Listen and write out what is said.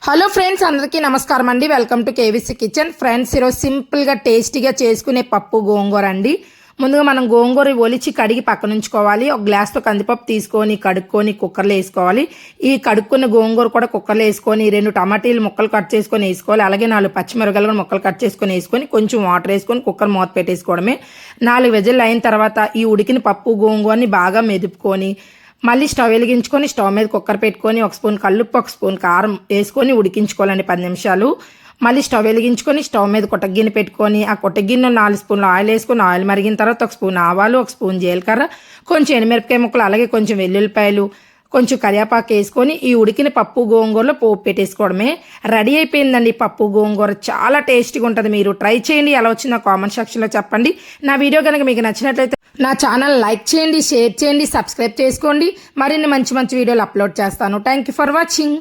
Hello friends, అందరికీ నమస్కారం అండి. Welcome to KVC kitchen. Friends, ఈరోజు సింపుల్గా టేస్టీగా చేసుకునే పప్పు గోంగూర అండి. ముందుగా మనం గోంగూర ఒలిచి కడిగి పక్కన ఉంచుకోవాలి. ఒక గ్లాస్తో కందిపప్పు తీసుకొని కడుక్కొని కుక్కర్లో వేసుకోవాలి. ఈ కడుక్కున్న గోంగూర కూడా కుక్కర్లో వేసుకొని 2 టమాటీలు ముక్కలు కట్ చేసుకొని వేసుకోవాలి. అలాగే 4 పచ్చిమిరపకాయలు కూడా ముక్కలు కట్ చేసుకొని వేసుకొని కొంచెం వాటర్ వేసుకొని కుక్కర్ మూత పెట్టేసుకోవడమే. 4 విజిల్లు అయిన తర్వాత ఈ ఉడికిన పప్పు గోంగూరని బాగా మెదుపుకొని మళ్ళీ స్టవ్ వెలిగించుకొని స్టవ్ మీద కుక్కర్ పెట్టుకొని 1 స్పూన్ కల్లుప్పు 1 స్పూన్ కారం వేసుకొని ఉడికించుకోవాలండి 10 నిమిషాలు. మళ్ళీ స్టవ్ వెలిగించుకొని స్టవ్ మీద కొట్టగిన్నె పెట్టుకొని ఆ కొట్టగిన్నె 4 స్పూన్లు ఆయిల్ వేసుకొని ఆయిల్ మరిగిన తర్వాత 1 స్పూన్ ఆవాలు 1 స్పూన్ జీలకర్ర కొంచెం ఎండుమిరపకాయ ముక్కలు అలాగే కొంచెం వెల్లుల్లిపాయలు కొంచెం కరివేపాకు వేసుకొని ఈ ఉడికిన పప్పు గోంగూరలో పోపు పెట్టేసుకోవడమే. రెడీ అయిపోయిందండి పప్పు గోంగూర. చాలా టేస్టీగా ఉంటుంది. మీరు ట్రై చేయండి. ఎలా వచ్చిందో కామెంట్ సెక్షన్లో చెప్పండి. నా వీడియో కనుక మీకు నచ్చినట్లయితే నా ఛానల్ లైక్ చేయండి, షేర్ చేయండి, సబ్స్క్రైబ్ చేసుకోండి. మరిన్ని మంచి మంచి వీడియోలు అప్లోడ్ చేస్తాను. Thank you for watching.